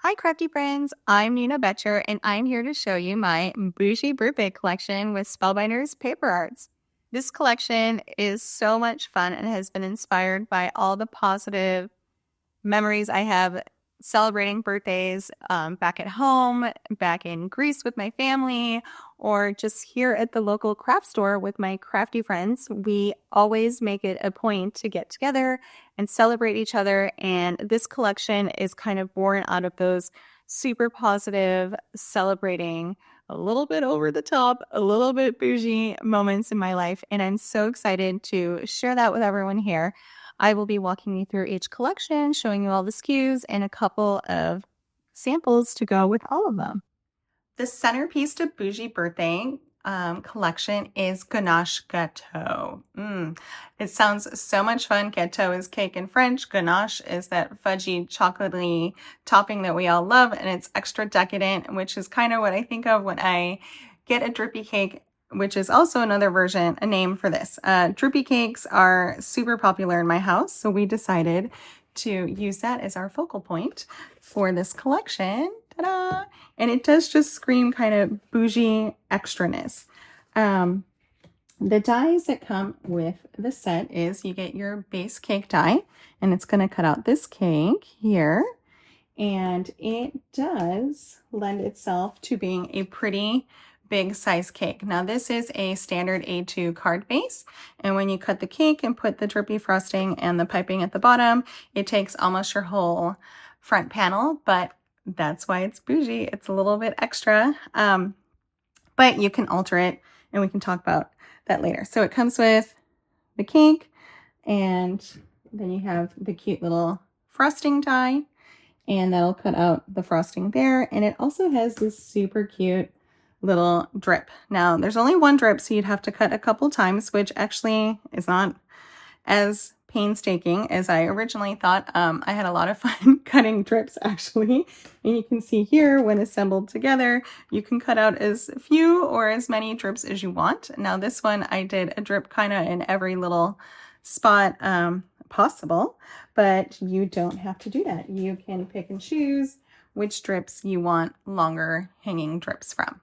Hi, crafty friends. I'm Nina Boettcher, and I'm here to show you my Bougie Birthday Collection with Spellbinders paper arts. This collection is so much fun and has been inspired by all the positive memories I have celebrating birthdays back at home, back in Greece with my family, or just here at the local craft store with my crafty friends. We always make it a point to get together and celebrate each other. And this collection is kind of born out of those super positive, celebrating a little bit over the top, a little bit bougie moments in my life. And I'm so excited to share that with everyone here. I will be walking you through each collection, showing you all the SKUs and a couple of samples to go with all of them. The centerpiece to Bougie Birthday collection is ganache gâteau. It sounds so much fun. Gâteau is cake in French. Ganache is that fudgy, chocolatey topping that we all love, and it's extra decadent, which is kind of what I think of when I get a drippy cake, which is also another version, a name for this. Drippy cakes are super popular in my house, so we decided to use that as our focal point for this collection. Ta-da! And it does just scream kind of bougie extraness. The dies that come with the set is you get your base cake die, and it's going to cut out this cake here. And it does lend itself to being a pretty big size cake. Now this is a standard A2 card base, and when you cut the cake and put the drippy frosting and the piping at the bottom, it takes almost your whole front panel, but that's why it's bougie. It's a little bit extra, but you can alter it, and we can talk about that later. So it comes with the cake, and then you have the cute little frosting die, and that'll cut out the frosting there. And it also has this super cute little drip. Now there's only one drip, so you'd have to cut a couple times, which actually is not as painstaking as I originally thought. I had a lot of fun cutting drips actually. And you can see here when assembled together, you can cut out as few or as many drips as you want. Now this one, I did a drip kind of in every little spot possible, but you don't have to do that. You can pick and choose which drips you want longer hanging drips from.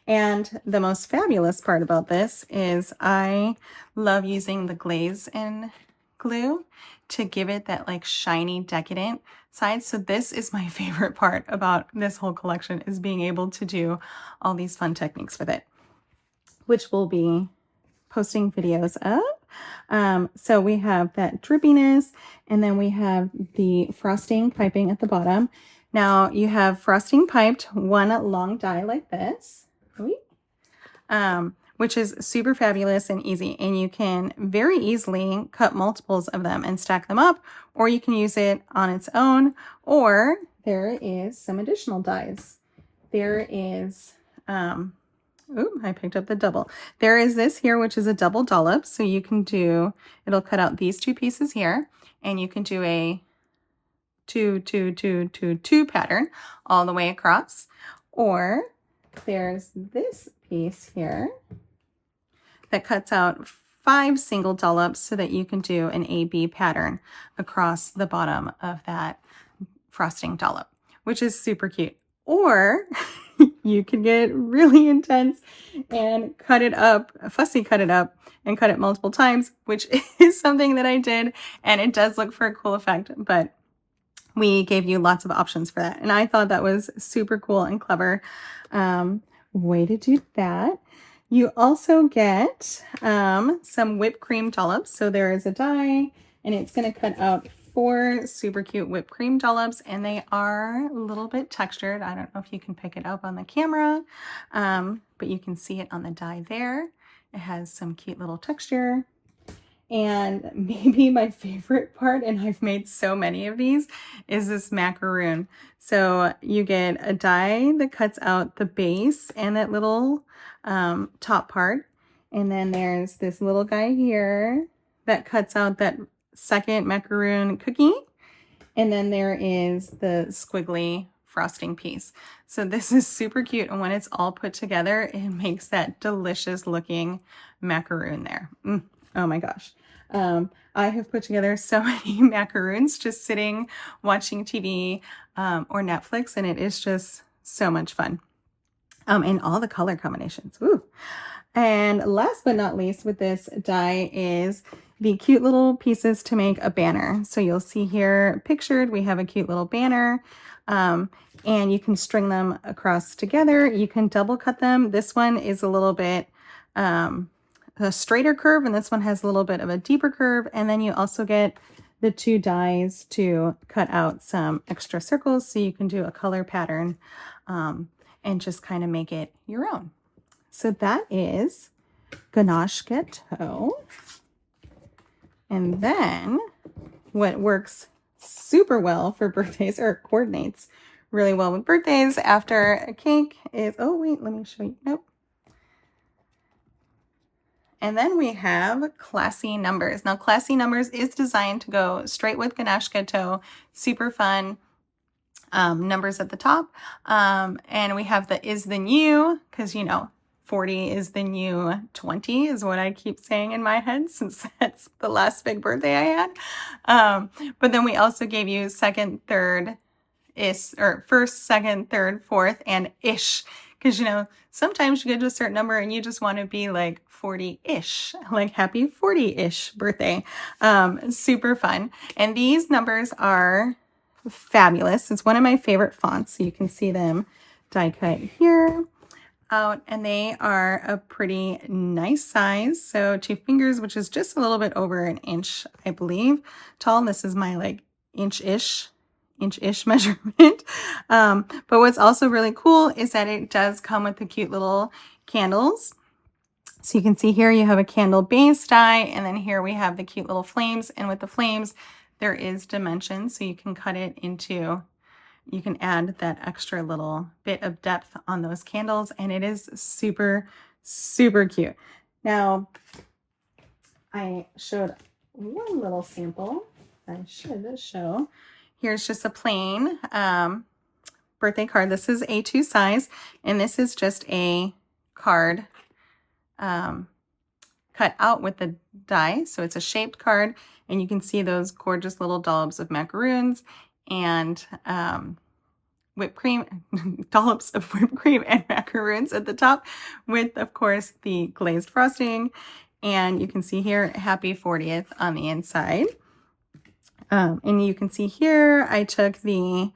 And the most fabulous part about this is I love using the glaze and glue to give it that like shiny, decadent side. So this is my favorite part about this whole collection, is being able to do all these fun techniques with it, which we'll be posting videos of. So we have that drippiness, and then we have the frosting piping at the bottom. Now you have frosting piped one long die like this, which is super fabulous and easy. And you can very easily cut multiples of them and stack them up, or you can use it on its own, or there is some additional dies. There is, I picked up the double. There is this here, which is a double dollop. So you can do, it'll cut out these two pieces here, and you can do a 2, 2, 2, 2, 2 pattern all the way across. Or there's this piece here that cuts out 5 single dollops so that you can do an AB pattern across the bottom of that frosting dollop, which is super cute. Or you can get really intense and cut it up, fussy cut it up, and cut it multiple times, which is something that I did, and it does look for a cool effect, but we gave you lots of options for that. And I thought that was super cool and clever way to do that. You also get some whipped cream dollops. So there is a die, and it's going to cut out 4 super cute whipped cream dollops, and they are a little bit textured. I don't know if you can pick it up on the camera, but you can see it on the die there. It has some cute little texture. And maybe my favorite part, and I've made so many of these, is this macaroon. So you get a die that cuts out the base and that little top part. And then there's this little guy here that cuts out that second macaroon cookie. And then there is the squiggly frosting piece. So this is super cute. And when it's all put together, it makes that delicious looking macaroon there. Oh my gosh. I have put together so many macaroons just sitting, watching TV or Netflix, and it is just so much fun. And all the color combinations. Woo. And last but not least with this die is the cute little pieces to make a banner. So you'll see here pictured, we have a cute little banner. And you can string them across together. You can double cut them. This one is a little bit a straighter curve, and this one has a little bit of a deeper curve. And then you also get the two dies to cut out some extra circles so you can do a color pattern and just kind of make it your own. So that is ganache gâteau. And then what works super well for birthdays, or coordinates really well with birthdays after a cake, is, oh wait, let me show you. Nope. And then we have classy numbers. Now, classy numbers is designed to go straight with ganache gâteau. Super fun. Numbers at the top. And we have the is the new, because 40 is the new 20 is what I keep saying in my head since that's the last big birthday I had. But then we also gave you second, third, or first, second, third, fourth, and ish. Because, sometimes you get to a certain number and you just want to be like 40-ish, like happy 40-ish birthday. Super fun. And these numbers are fabulous. It's one of my favorite fonts. So you can see them die cut here out, and they are a pretty nice size. So 2 fingers, which is just a little bit over an inch, I believe, tall. This is my like inch-ish measurement. But what's also really cool is that it does come with the cute little candles. So you can see here you have a candle base die, and then here we have the cute little flames. And with the flames, there is dimension, so you can cut it into, you can add that extra little bit of depth on those candles, and it is super, super cute. Now, I showed one little sample I should show. Here's just a plain birthday card. This is A2 size, and this is just a card cut out with the die. So it's a shaped card, and you can see those gorgeous little dollops of macaroons and whipped cream, dollops of whipped cream and macaroons at the top with, of course, the glazed frosting. And you can see here, happy 40th on the inside. And you can see here, I took the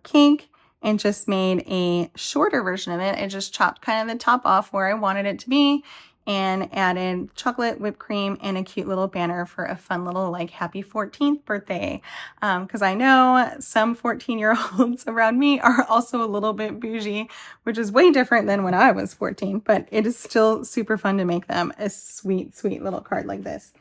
cake and just made a shorter version of it. I just chopped kind of the top off where I wanted it to be and added chocolate, whipped cream, and a cute little banner for a fun little like happy 14th birthday. Because I know some 14-year-olds around me are also a little bit bougie, which is way different than when I was 14, but it is still super fun to make them a sweet, sweet little card like this.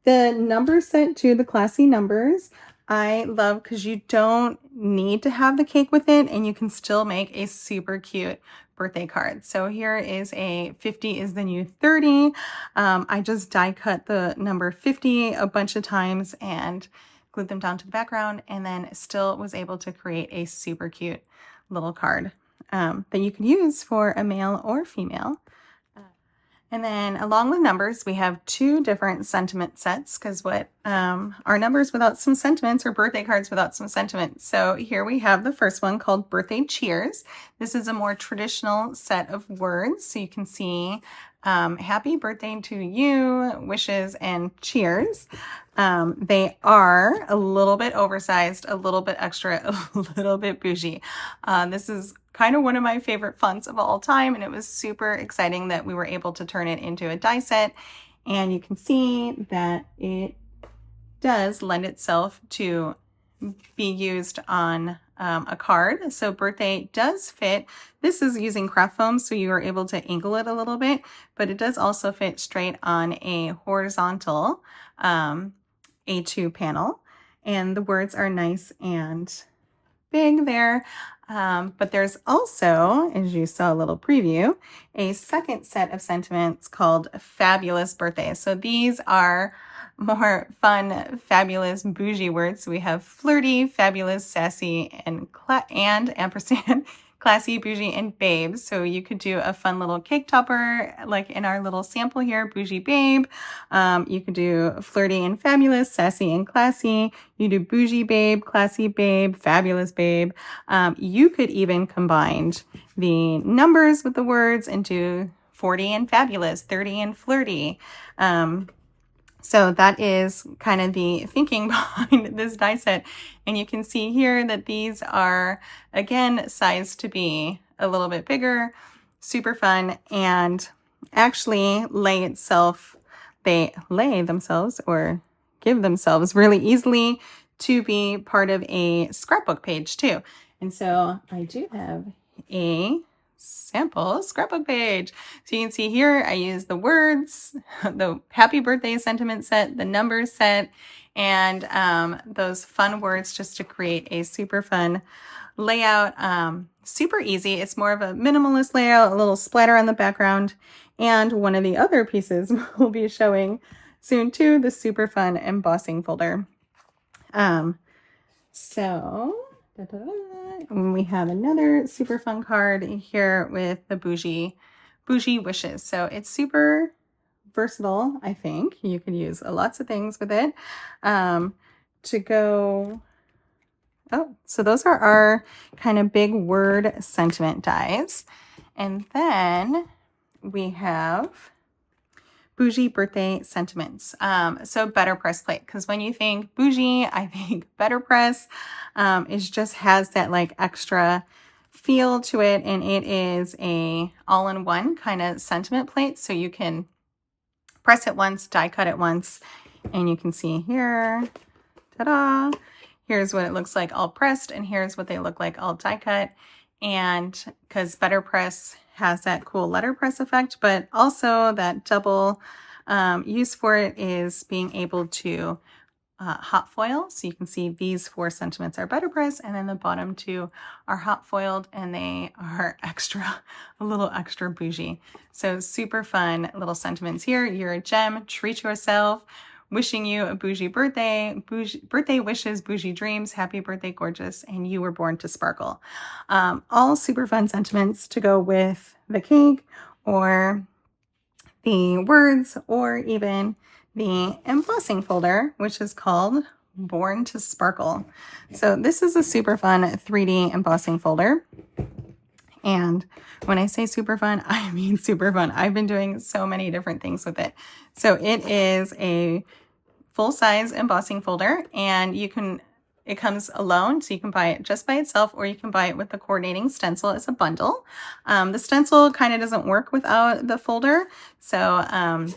The number set to the classy numbers, I love because you don't need to have the cake with it, and you can still make a super cute birthday card. So here is a 50 is the new 30. I just die cut the number 50 a bunch of times and glued them down to the background, and then still was able to create a super cute little card that you can use for a male or female. And then along with numbers, we have 2 different sentiment sets, because what are numbers without some sentiments, or birthday cards without some sentiments? So here we have the first one called Birthday Cheers. This is a more traditional set of words. So you can see happy birthday to you, wishes, and cheers. They are a little bit oversized, a little bit extra, a little bit bougie. This is kind of one of my favorite fonts of all time, and it was super exciting that we were able to turn it into a die set. And you can see that it does lend itself to be used on a card. So birthday does fit. This is using craft foam, so you are able to angle it a little bit, but it does also fit straight on a horizontal A2 panel. And the words are nice and big there. But there's also, as you saw a little preview, a second set of sentiments called Fabulous Birthday. So these are more fun, fabulous, bougie words. So we have flirty, fabulous, sassy, and ampersand, classy, bougie, and babe. So you could do a fun little cake topper, like in our little sample here, bougie babe. You could do flirty and fabulous, sassy and classy. You do bougie babe, classy babe, fabulous babe. You could even combine the numbers with the words and do 40 and fabulous, 30 and flirty. So that is kind of the thinking behind this die set. And you can see here that these are, again, sized to be a little bit bigger, super fun, and actually they lay themselves or give themselves really easily to be part of a scrapbook page too. And so I do have a sample scrapbook page. So you can see here, I use the words, the happy birthday sentiment set, the numbers set, and those fun words just to create a super fun layout. Super easy. It's more of a minimalist layout, a little splatter on the background. And one of the other pieces we'll be showing soon too, the super fun embossing folder. We have another super fun card here with the bougie wishes. So it's super versatile, I think. You can use lots of things with it. So those are our kind of big word sentiment dies. And then we have bougie birthday sentiments. So BetterPress plate, because when you think bougie, I think BetterPress. It just has that like extra feel to it, and it is a all-in-one kind of sentiment plate. So you can press it once, die cut it once, and you can see here, ta-da! Here's what it looks like all pressed, and here's what they look like all die cut. And because BetterPress has that cool letterpress effect, but also that double use for it is being able to hot foil. So you can see these 4 sentiments are BetterPress, and then the bottom 2 are hot foiled, and they are a little extra bougie. So super fun little sentiments here. You're a gem, treat yourself. Wishing you a bougie birthday, birthday wishes, bougie dreams, happy birthday, gorgeous, and you were born to sparkle. All super fun sentiments to go with the cake or the words or even the embossing folder, which is called Born to Sparkle. So this is a super fun 3D embossing folder. And when I say super fun, I mean super fun. I've been doing so many different things with it. So it is a full-size embossing folder, and it comes alone, so you can buy it just by itself, or you can buy it with the coordinating stencil as a bundle. The stencil kind of doesn't work without the folder, so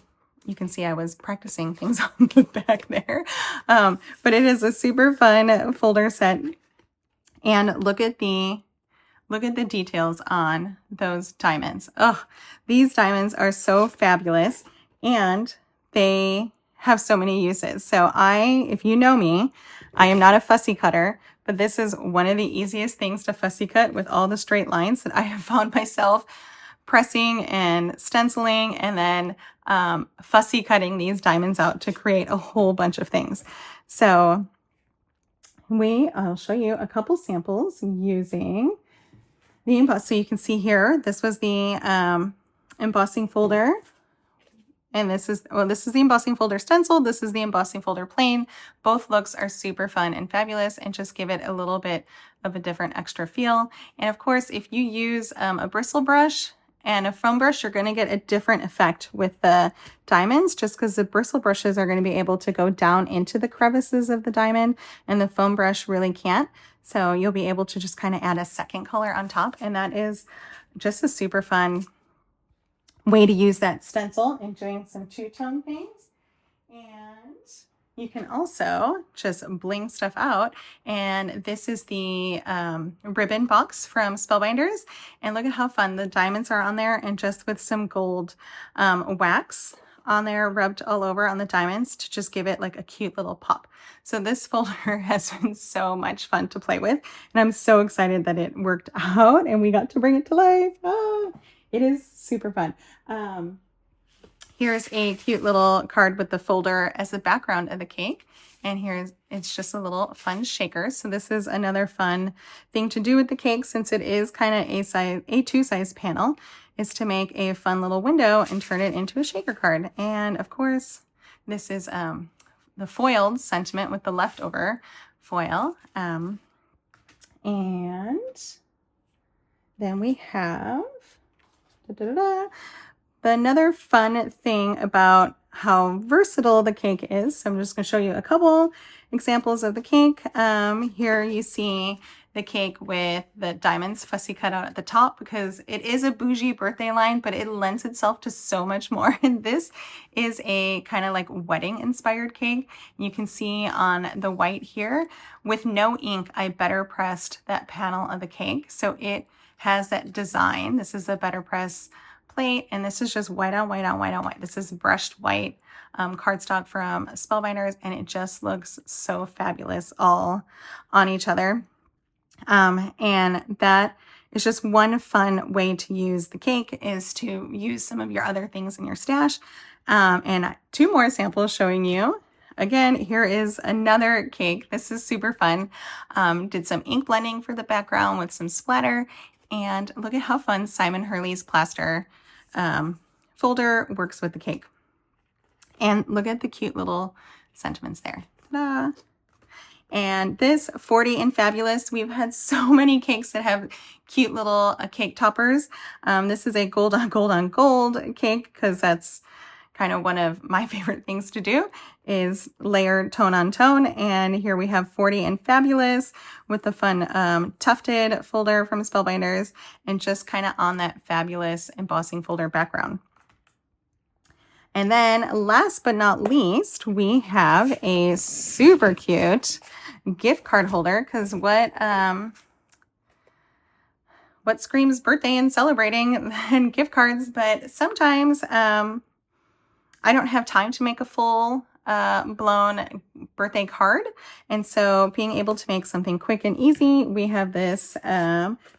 you can see I was practicing things on the back there. But it is a super fun folder set, and look at the details on those diamonds. Oh, these diamonds are so fabulous, and they have so many uses. So if you know me, I am not a fussy cutter, but this is one of the easiest things to fussy cut with all the straight lines that I have found myself pressing and stenciling and then fussy cutting these diamonds out to create a whole bunch of things. So I'll show you a couple samples using the emboss. So you can see here, this was the embossing folder. And this is the embossing folder stencil. This is the embossing folder plain. Both looks are super fun and fabulous and just give it a little bit of a different extra feel. And of course, if you use a bristle brush and a foam brush, you're going to get a different effect with the diamonds, just because the bristle brushes are going to be able to go down into the crevices of the diamond and the foam brush really can't. So you'll be able to just kind of add a second color on top. And that is just a super fun way to use that stencil and doing some two-tone things. And you can also just bling stuff out. And this is the ribbon box from Spellbinders. And look at how fun the diamonds are on there, and just with some gold wax on there rubbed all over on the diamonds to just give it like a cute little pop. So this folder has been so much fun to play with, and I'm so excited that it worked out and we got to bring it to life. It is super fun. Here's a cute little card with the folder as the background of the cake. And it's just a little fun shaker. So this is another fun thing to do with the cake, since it is kind of A2 size panel, is to make a fun little window and turn it into a shaker card. And of course, this is the foiled sentiment with the leftover foil. And then we have another fun thing about how versatile the cake is. So I'm just going to show you a couple examples of the cake. Here you see the cake with the diamonds fussy cut out at the top, because it is a bougie birthday line, but it lends itself to so much more. And this is a kind of like wedding inspired cake. You can see on the white here, with no ink, I better pressed that panel of the cake. So it has that design. This is a BetterPress plate, and this is just white on white on white on white. This is brushed white cardstock from Spellbinders, and it just looks so fabulous all on each other. And that is just one fun way to use the cake, is to use some of your other things in your stash. And two more samples showing you. Again, here is another cake. This is super fun. Did some ink blending for the background with some splatter. And look at how fun Simon Hurley's plaster folder works with the cake. And look at the cute little sentiments there. Ta-da! And this 40 and Fabulous, we've had so many cakes that have cute little cake toppers. This is a gold on gold on gold cake, because that's kind of one of my favorite things to do, is layer tone on tone. And here we have 40 and Fabulous with the fun tufted folder from Spellbinders, and just kind of on that fabulous embossing folder background. And then last but not least, we have a super cute gift card holder, because what screams birthday and celebrating than gift cards? But sometimes I don't have time to make a full blown birthday card. And so being able to make something quick and easy, we have this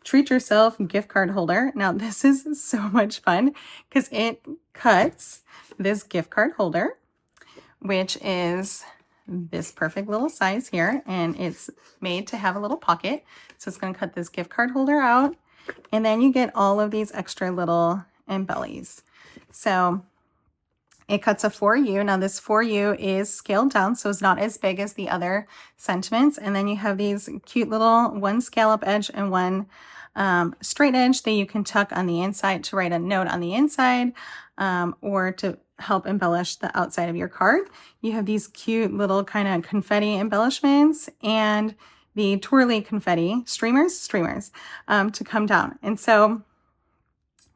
treat yourself gift card holder. Now this is so much fun, because it cuts this gift card holder, which is this perfect little size here, and it's made to have a little pocket. So it's going to cut this gift card holder out, and then you get all of these extra little embellies. So it cuts a 4U. Now this 4U is scaled down, so it's not as big as the other sentiments. And then you have these cute little one scallop edge and one straight edge that you can tuck on the inside to write a note on the inside, or to help embellish the outside of your card. You have these cute little kind of confetti embellishments and the twirly confetti streamers to come down. And so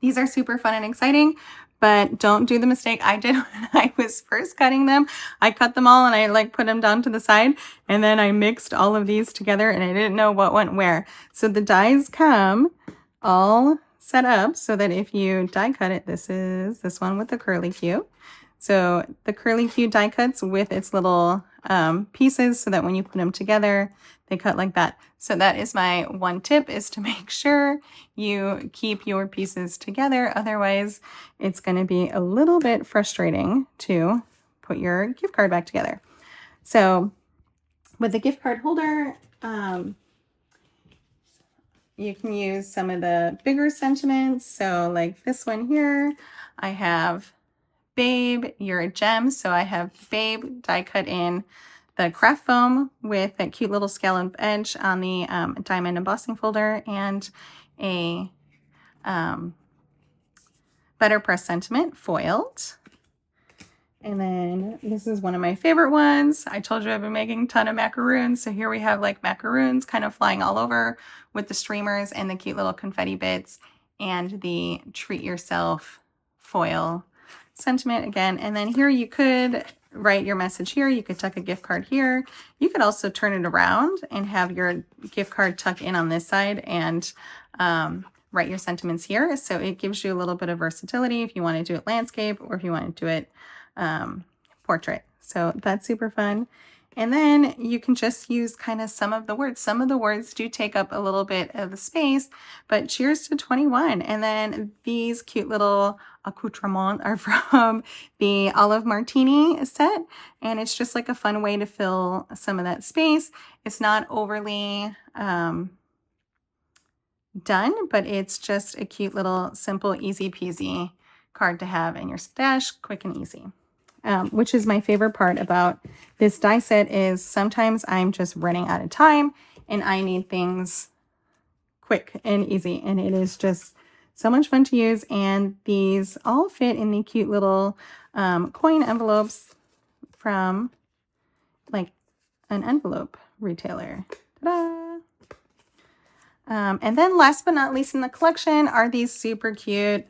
these are super fun and exciting, but don't do the mistake I did when I was first cutting them. I cut them all and I like put them down to the side, and then I mixed all of these together and I didn't know what went where. So the dies come all set up so that if you die cut it, this is this one with the curly Q. So the curly Q die cuts with its little pieces, so that when you put them together, they cut like that. So that is my one tip, is to make sure you keep your pieces together. Otherwise, it's going to be a little bit frustrating to put your gift card back together. So with the gift card holder, you can use some of the bigger sentiments. So like this one here, I have Babe, You're a Gem. So I have Babe die cut in the craft foam with that cute little scallop edge on the diamond embossing folder, and a BetterPress sentiment foiled. And then this is one of my favorite ones. I told you I've been making a ton of macaroons. So here we have like macaroons kind of flying all over with the streamers and the cute little confetti bits, and the treat yourself foil sentiment again. And then here you could write your message here. You could tuck a gift card here. You could also turn it around and have your gift card tuck in on this side and write your sentiments here. So it gives you a little bit of versatility if you want to do it landscape or if you want to do it portrait. So that's super fun. And then you can just use kind of some of the words. Some of the words do take up a little bit of the space, but cheers to 21. And then these cute little accoutrements are from the Olive Martini set. And it's just like a fun way to fill some of that space. It's not overly done, but it's just a cute little simple, easy peasy card to have in your stash, quick and easy. Which is my favorite part about this die set is sometimes I'm just running out of time and I need things quick and easy. And it is just so much fun to use. And these all fit in the cute little coin envelopes from like an envelope retailer. Ta-da! And then last but not least in the collection are these super cute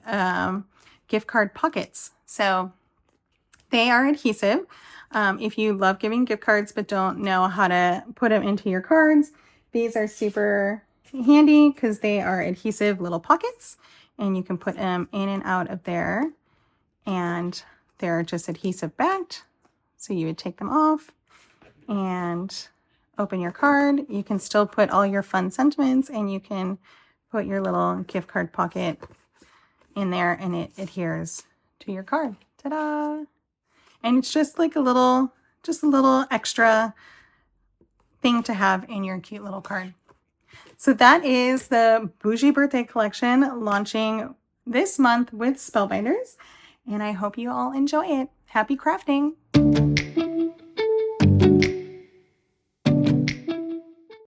gift card pockets. So they are adhesive. If you love giving gift cards but don't know how to put them into your cards, these are super handy because they are adhesive little pockets and you can put them in and out of there, and they're just adhesive backed. So you would take them off and open your card. You can still put all your fun sentiments and you can put your little gift card pocket in there and it adheres to your card. Ta-da! And it's just like a little extra thing to have in your cute little card. So that is the Bougie Birthday Collection launching this month with Spellbinders. And I hope you all enjoy it. Happy crafting!